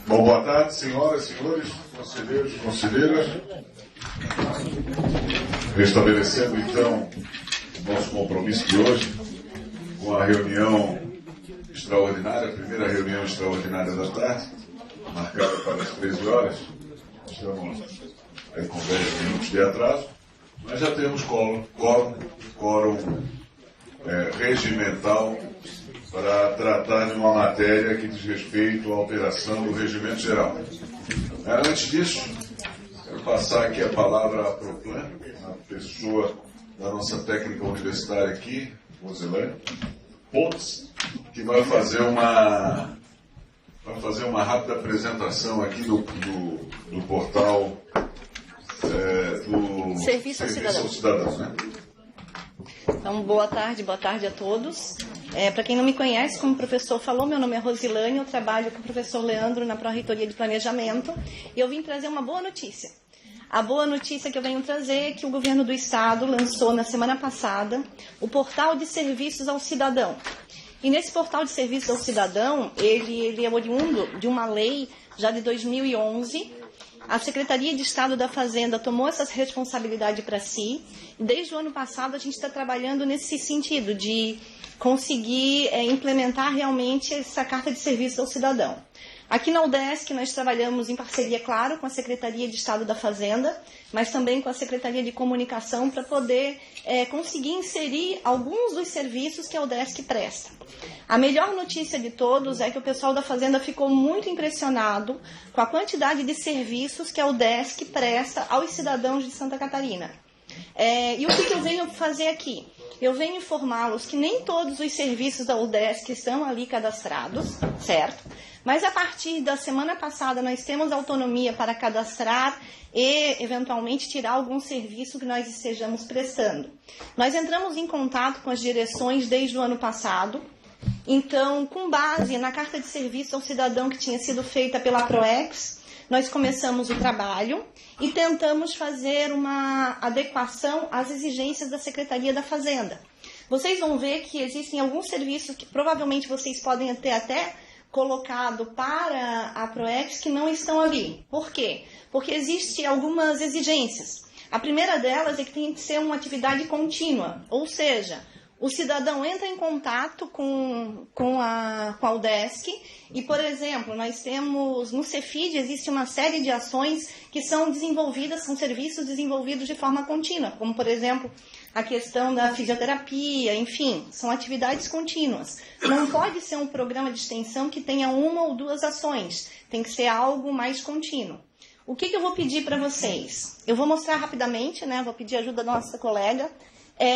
Bom, boa tarde, senhoras, senhores, conselheiros e conselheiras. Restabelecendo, então, o nosso compromisso de hoje com a reunião extraordinária, a primeira reunião extraordinária da tarde, marcada para as 13 horas. Estamos aí com 10 minutos de atraso, mas já temos quórum regimental para tratar de uma matéria que diz respeito à alteração do regimento geral. Antes disso, quero passar aqui a palavra à Proplan, a pessoa da nossa técnica universitária aqui, Roselane Pontes, que vai fazer uma rápida apresentação aqui do portal do Serviço ao Cidadão. Né? Então, boa tarde a todos. Para quem não me conhece, como o professor falou, meu nome é Rosilane, eu trabalho com o professor Leandro na Pró-Reitoria de Planejamento e eu vim trazer uma boa notícia. A boa notícia que eu venho trazer é que o governo do Estado lançou na semana passada o Portal de Serviços ao Cidadão. E nesse Portal de Serviços ao Cidadão, ele é oriundo de uma lei já de 2011. A Secretaria de Estado da Fazenda tomou essa responsabilidade para si. E desde o ano passado a gente está trabalhando nesse sentido de conseguir implementar realmente essa Carta de Serviços ao Cidadão. Aqui na UDESC nós trabalhamos em parceria, claro, com a Secretaria de Estado da Fazenda, mas também com a Secretaria de Comunicação para poder conseguir inserir alguns dos serviços que a UDESC presta. A melhor notícia de todos é que o pessoal da Fazenda ficou muito impressionado com a quantidade de serviços que a UDESC presta aos cidadãos de Santa Catarina. E o que eu venho fazer aqui? Eu venho informá-los que nem todos os serviços da UDESC estão ali cadastrados, certo? Mas a partir da semana passada nós temos autonomia para cadastrar e, eventualmente, tirar algum serviço que nós estejamos prestando. Nós entramos em contato com as direções desde o ano passado. Então, com base na Carta de Serviço ao Cidadão que tinha sido feita pela PROEX, nós começamos o trabalho e tentamos fazer uma adequação às exigências da Secretaria da Fazenda. Vocês vão ver que existem alguns serviços que provavelmente vocês podem ter até colocado para a PROEX que não estão ali. Por quê? Porque existem algumas exigências. A primeira delas é que tem que ser uma atividade contínua, ou seja, o cidadão entra em contato com a UDESC e, por exemplo, nós temos no Cefid existe uma série de ações que são desenvolvidas, são serviços desenvolvidos de forma contínua, como, por exemplo, a questão da fisioterapia, enfim, são atividades contínuas. Não pode ser um programa de extensão que tenha uma ou duas ações, tem que ser algo mais contínuo. O que eu vou pedir para vocês? Eu vou mostrar rapidamente, né? Vou pedir ajuda da nossa colega.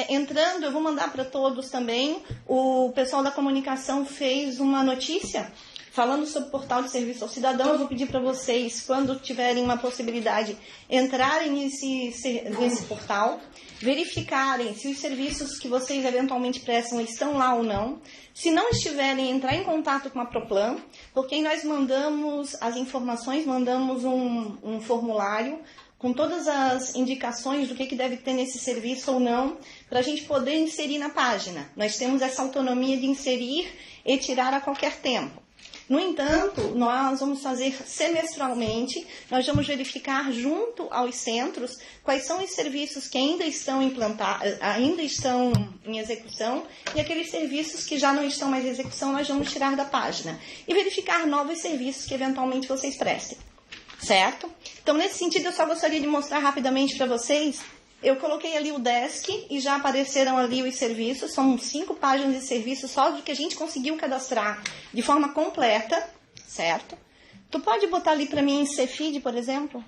Entrando, eu vou mandar para todos também, o pessoal da comunicação fez uma notícia falando sobre o Portal de Serviço ao Cidadão. Eu vou pedir para vocês, quando tiverem uma possibilidade, entrarem nesse portal, verificarem se os serviços que vocês eventualmente prestam estão lá ou não. Se não estiverem, entrar em contato com a Proplan, porque nós mandamos as informações, mandamos um formulário com todas as indicações do que deve ter nesse serviço ou não, para a gente poder inserir na página. Nós temos essa autonomia de inserir e tirar a qualquer tempo. No entanto, nós vamos fazer semestralmente, nós vamos verificar junto aos centros quais são os serviços que ainda estão em execução e aqueles serviços que já não estão mais em execução nós vamos tirar da página e verificar novos serviços que eventualmente vocês prestem. Certo? Então, nesse sentido, eu só gostaria de mostrar rapidamente para vocês. Eu coloquei ali o desk e já apareceram ali os serviços. São 5 páginas de serviços só do que a gente conseguiu cadastrar de forma completa, certo? Tu pode botar ali para mim em Cefid, por exemplo?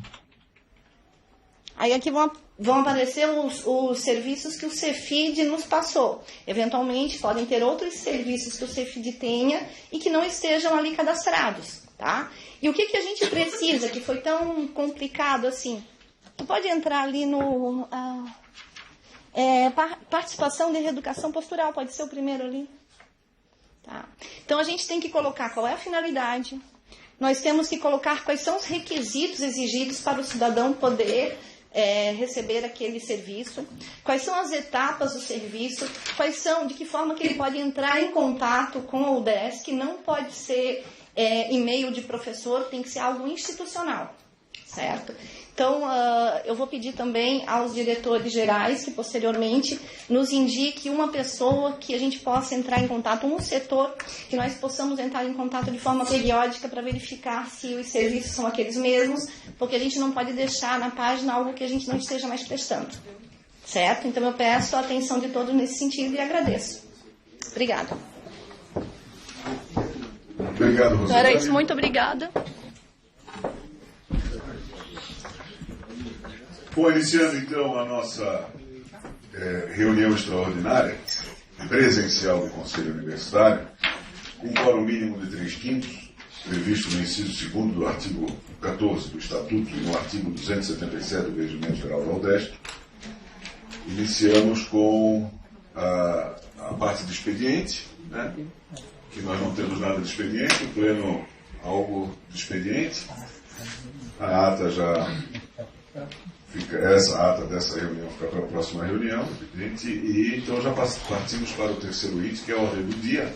Aí aqui vão aparecer os serviços que o Cefid nos passou. Eventualmente, podem ter outros serviços que o Cefid tenha e que não estejam ali cadastrados. Tá? E o que a gente precisa, que foi tão complicado assim? Tu pode entrar ali no participação de reeducação postural, pode ser o primeiro ali. Tá? Então a gente tem que colocar qual é a finalidade, nós temos que colocar quais são os requisitos exigidos para o cidadão poder receber aquele serviço, quais são as etapas do serviço, de que forma que ele pode entrar em contato com a UDESC, não pode ser e-mail de professor, tem que ser algo institucional, certo? Então, eu vou pedir também aos diretores gerais que, posteriormente, nos indique uma pessoa que a gente possa entrar em contato, um setor que nós possamos entrar em contato de forma periódica para verificar se os serviços são aqueles mesmos, porque a gente não pode deixar na página algo que a gente não esteja mais prestando, certo? Então, eu peço a atenção de todos nesse sentido e agradeço. Obrigada. Obrigado, Rosana. Era isso, muito obrigada. Bom, iniciando então a nossa reunião extraordinária, presencial do Conselho Universitário, com um quórum mínimo de 3/5, previsto no inciso 2º do artigo 14 do Estatuto e no artigo 277 do Regimento Geral da UDESC, iniciamos com a parte de expediente, né? Que nós não temos nada de expediente, o pleno algo de expediente, a ata já fica, essa ata dessa reunião fica para a próxima reunião, e então já partimos para o terceiro item, que é a ordem do dia.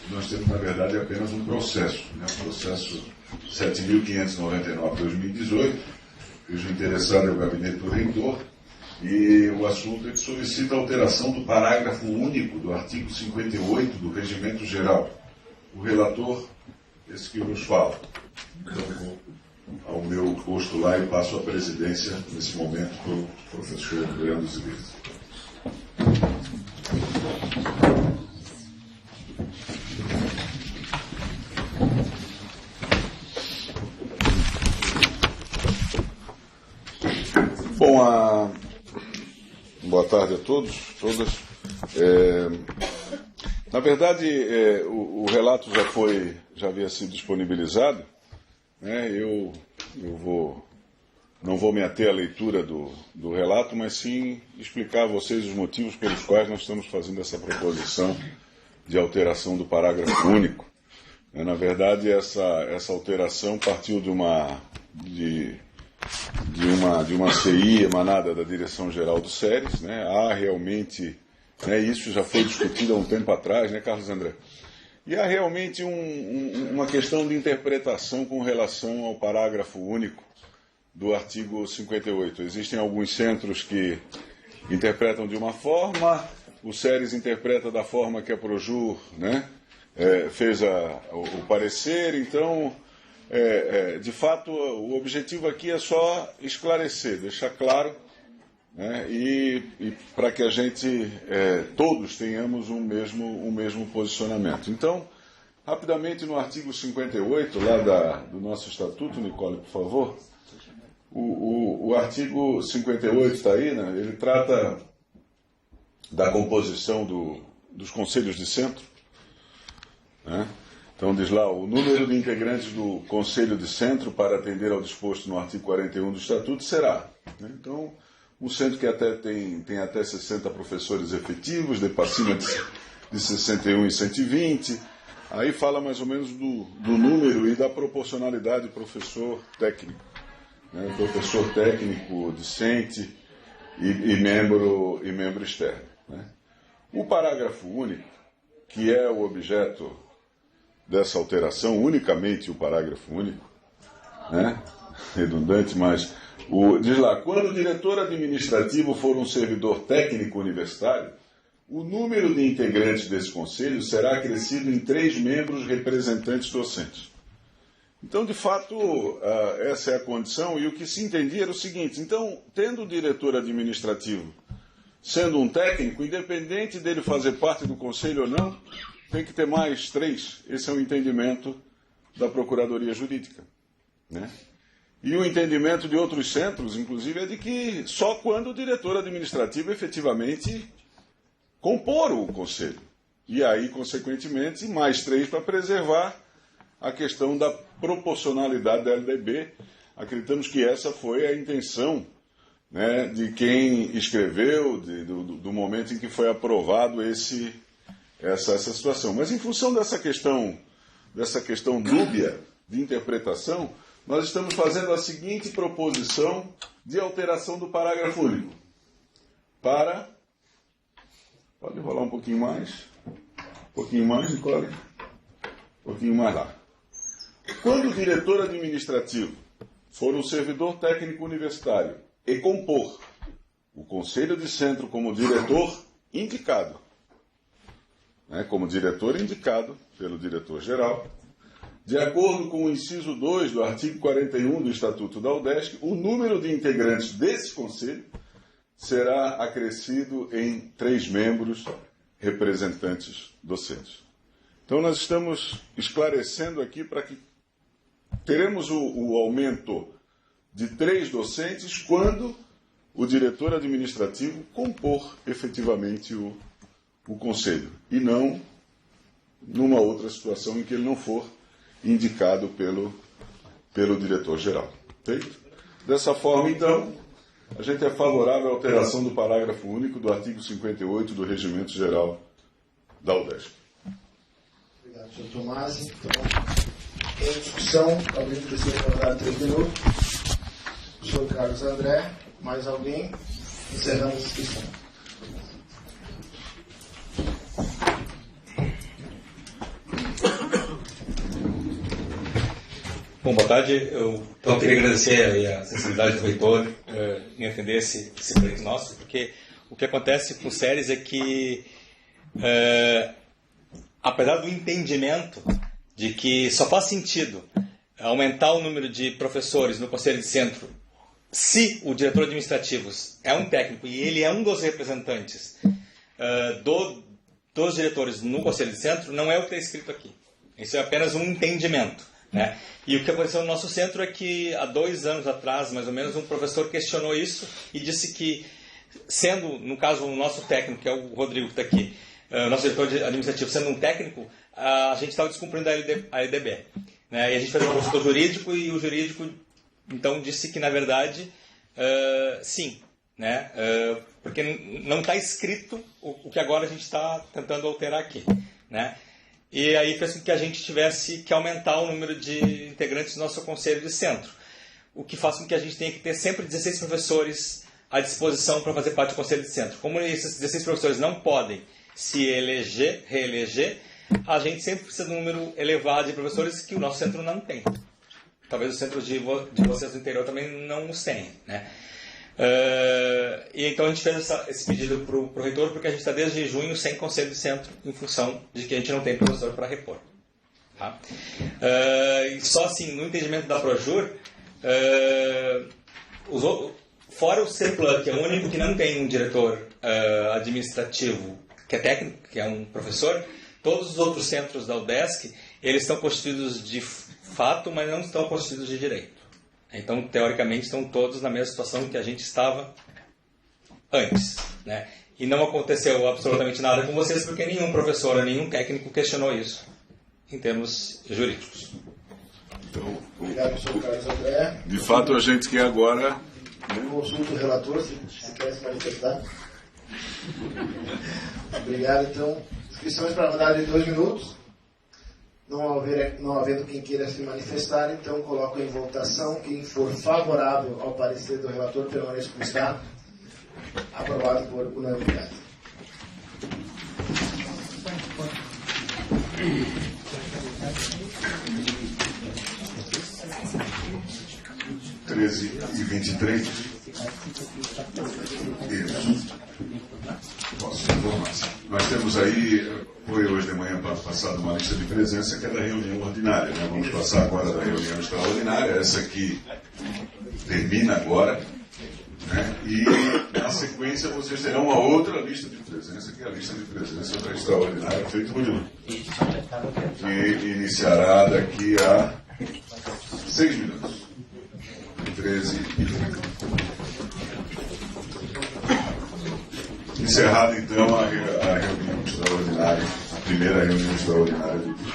Nós temos, na verdade, apenas um processo, né? O processo 7.599/2018, cujo interessado é o gabinete do reitor, e o assunto é que solicita a alteração do parágrafo único do artigo 58 do Regimento Geral. O relator, esse que nos fala. Então, vou ao meu posto lá e passo a presidência, nesse momento, para o professor Leandro Zivirto. Bom, boa tarde a todos, todas. Na verdade, o relato já havia sido disponibilizado, né? Eu não vou me ater à leitura do relato, mas sim explicar a vocês os motivos pelos quais nós estamos fazendo essa proposição de alteração do parágrafo único. Na verdade, essa alteração partiu de uma CI emanada da Direção-Geral do SERES, né? Há realmente, né, isso já foi discutido há um tempo atrás, né, Carlos André? E há realmente uma questão de interpretação com relação ao parágrafo único do artigo 58. Existem alguns centros que interpretam de uma forma, o SERES interpreta da forma que a Projur, né, fez o parecer. Então, de fato, o objetivo aqui é só esclarecer, deixar claro, né, e para que a gente, todos tenhamos um mesmo posicionamento. Então, rapidamente, no artigo 58, lá do nosso estatuto, Nicole, por favor, o artigo 58 está aí, né, ele trata da composição dos conselhos de centro, né? Então diz lá, o número de integrantes do Conselho de Centro para atender ao disposto no artigo 41 do Estatuto será, né? Então, um centro que tem até 60 professores efetivos, acima de 61 e 120, aí fala mais ou menos do número e da proporcionalidade professor técnico, né? Professor técnico, discente e membro externo, né? O parágrafo único, que é o objeto dessa alteração, unicamente o parágrafo único, né? Redundante, mas diz lá, quando o diretor administrativo for um servidor técnico universitário, o número de integrantes desse conselho será acrescido em 3 membros representantes docentes. Então, de fato, essa é a condição, e o que se entendia era o seguinte: então, tendo o diretor administrativo sendo um técnico, independente dele fazer parte do conselho ou não, tem que ter mais 3. Esse é o entendimento da Procuradoria Jurídica, né? E o entendimento de outros centros, inclusive, é de que só quando o diretor administrativo efetivamente compor o conselho. E aí, consequentemente, mais 3 para preservar a questão da proporcionalidade da LDB. Acreditamos que essa foi a intenção, né, de quem escreveu, do momento em que foi aprovado essa situação. Mas, em função dessa questão dúbia de interpretação, nós estamos fazendo a seguinte proposição de alteração do parágrafo único. Pode rolar um pouquinho mais, Nicole. Um pouquinho mais lá. Quando o diretor administrativo for um servidor técnico universitário e compor o Conselho de Centro como diretor indicado, como diretor indicado pelo diretor-geral, de acordo com o inciso 2 do artigo 41 do Estatuto da UDESC, o número de integrantes desse conselho será acrescido em 3 membros representantes docentes. Então, nós estamos esclarecendo aqui para que teremos o aumento de 3 docentes quando o diretor administrativo compor efetivamente o conselho, e não numa outra situação em que ele não for indicado pelo diretor-geral. Dessa forma, então, a gente é favorável à alteração do parágrafo único do artigo 58 do Regimento Geral da UDESC. Obrigado, senhor Tomás. Então, em discussão, alguém precisa falar 3 minutos. O senhor Carlos André, mais alguém? Encerramos a discussão. Bom, boa tarde. Eu queria agradecer a sensibilidade do reitor em atender esse pleito nosso, porque o que acontece com o SERES é que, apesar do entendimento de que só faz sentido aumentar o número de professores no Conselho de Centro se o diretor administrativo é um técnico e ele é um dos representantes dos diretores no Conselho de Centro, não é o que está escrito aqui. Isso é apenas um entendimento. E o que aconteceu no nosso centro é que há 2 anos atrás, mais ou menos, um professor questionou isso e disse que, sendo, no caso, o nosso técnico, que é o Rodrigo que está aqui, nosso diretor administrativo, sendo um técnico, a gente estava descumprindo a LDB. E a gente fez um consultor jurídico e o jurídico, então, disse que, na verdade, sim. Porque não está escrito o que agora a gente está tentando alterar aqui. E aí fez com que a gente tivesse que aumentar o número de integrantes do nosso Conselho de Centro, o que faz com que a gente tenha que ter sempre 16 professores à disposição para fazer parte do Conselho de Centro. Como esses 16 professores não podem se reeleger, a gente sempre precisa de um número elevado de professores que o nosso centro não tem. Talvez os centros de vocês do interior também não os tenham. E então a gente fez esse pedido para o reitor, porque a gente está desde junho sem Conselho de Centro, em função de que a gente não tem professor para repor. E só assim, no entendimento da Projur, fora o CEPLAN, que é o único que não tem um diretor administrativo que é técnico, que é um professor, todos os outros centros da UDESC, eles estão constituídos de fato, mas não estão constituídos de direito. Então, teoricamente, estão todos na mesma situação que a gente estava antes. E não aconteceu absolutamente nada com vocês, porque nenhum professor, nenhum técnico questionou isso, em termos jurídicos. Então, obrigado, senhor Carlos André. De fato, a gente quer agora... Consulta o relator, se quer se manifestar. Obrigado, então. Inscrições para a rodada de 2 minutos. Não havendo quem queira se manifestar, então coloco em votação. Quem for favorável ao parecer do relator permaneça como está. Aprovado por unanimidade. (13h23). Isso. Posso informar. Nós temos aí, foi hoje de manhã passado uma lista de presença que é da reunião ordinária. Vamos passar agora da reunião extraordinária, essa aqui termina agora. E na sequência vocês terão uma outra lista de presença, que é a lista de presença da extraordinária feita por Dilma, que iniciará daqui a 6 minutos. 13h30. Encerrada então a reunião extraordinária, a primeira reunião extraordinária do dia.